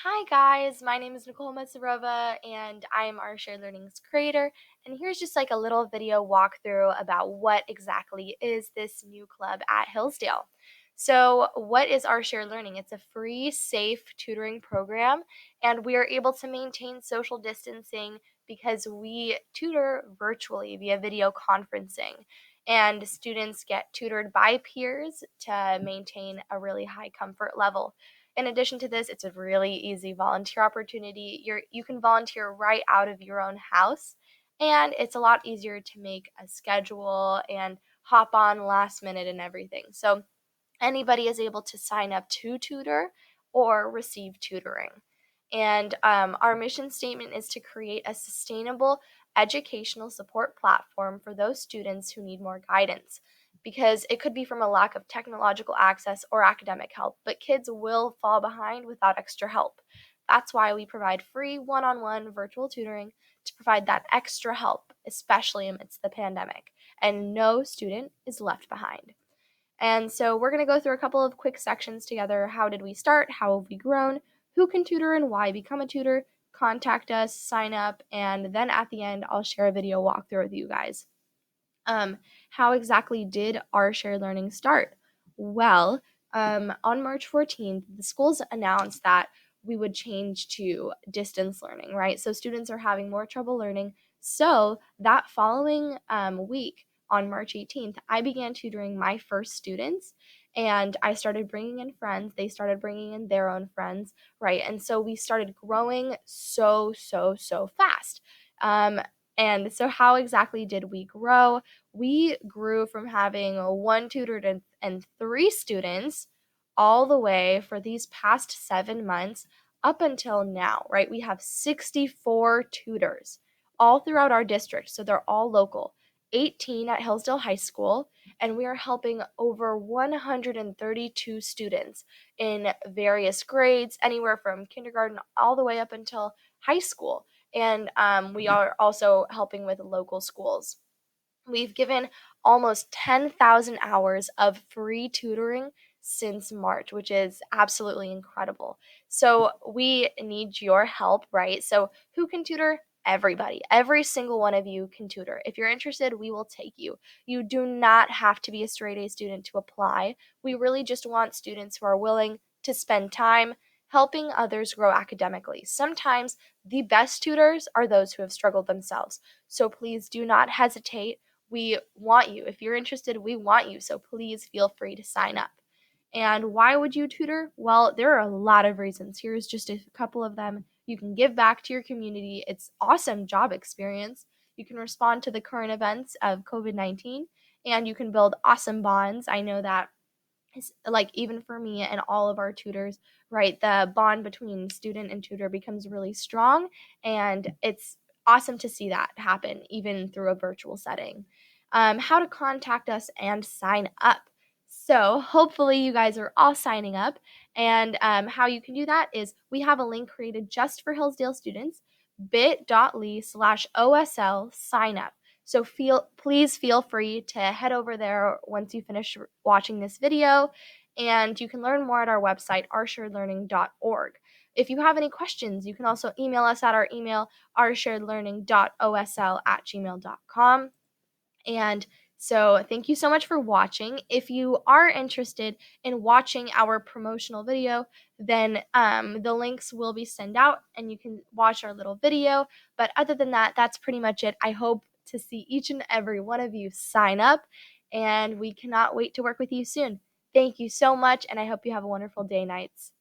Hi guys, my name is Nicole Matsarova and I'm our Shared Learning's creator. And here's just like a little video walkthrough about what exactly is this new club at Hillsdale. So, what is our Shared Learning? It's a free, safe tutoring program, and we are able to maintain social distancing because we tutor virtually via video conferencing. And students get tutored by peers to maintain a really high comfort level. In addition to this, it's a really easy volunteer opportunity. You can volunteer right out of your own house, and it's a lot easier to make a schedule and hop on last minute and everything. So anybody is able to sign up to tutor or receive tutoring. And our mission statement is to create a sustainable educational support platform for those students who need more guidance. Because it could be from a lack of technological access or academic help, but kids will fall behind without extra help. That's why we provide free one on one virtual tutoring to provide that extra help, especially amidst the pandemic. And no student is left behind. And so we're going to go through a couple of quick sections together. How did we start? How have we grown? Who can tutor and why become a tutor? Contact us, sign up, and then at the end, I'll share a video walkthrough with you guys. How exactly did our shared learning start? Well, on March 14th, the schools announced that we would change to distance learning, right? So students are having more trouble learning. So that following week, on March 18th, I began tutoring my first students and I started bringing in friends. They started bringing in their own friends, right? And so we started growing so fast. And so, how exactly did we grow? We grew from having one tutor and three students all the way for these past 7 months up until now, right? We have 64 tutors all throughout our district. So they're all local, 18 at Hillsdale High School, and we are helping over 132 students in various grades, anywhere from kindergarten all the way up until high school. And we are also helping with local schools. We've given almost 10,000 hours of free tutoring since March, which is absolutely incredible. So we need your help, right? So who can tutor? Everybody. Every single one of you can tutor. If you're interested, we will take you. You do not have to be a straight A student to apply. We really just want students who are willing to spend time helping others grow academically. Sometimes the best tutors are those who have struggled themselves. So please do not hesitate. We want you. If you're interested, we want you. So please feel free to sign up. And why would you tutor? Well, there are a lot of reasons. Here's just a couple of them. You can give back to your community. It's awesome job experience. You can respond to the current events of COVID-19 and you can build awesome bonds. I know that is like even for me and all of our tutors, right? The bond between student and tutor becomes really strong and it's awesome to see that happen even through a virtual setting. How to contact us and sign up. So hopefully you guys are all signing up, and how you can do that is we have a link created just for Hillsdale students, bit.ly/OSL sign up. So please feel free to head over there once you finish watching this video, and you can learn more at our website, OurSharedLearning.org. If you have any questions, you can also email us at our email, oursharedlearning.osl@gmail.com. And so thank you so much for watching. If you are interested in watching our promotional video, then the links will be sent out and you can watch our little video. But other than that, that's pretty much it. I hope to see each and every one of you sign up, and we cannot wait to work with you soon. Thank you so much, and I hope you have a wonderful day, nights.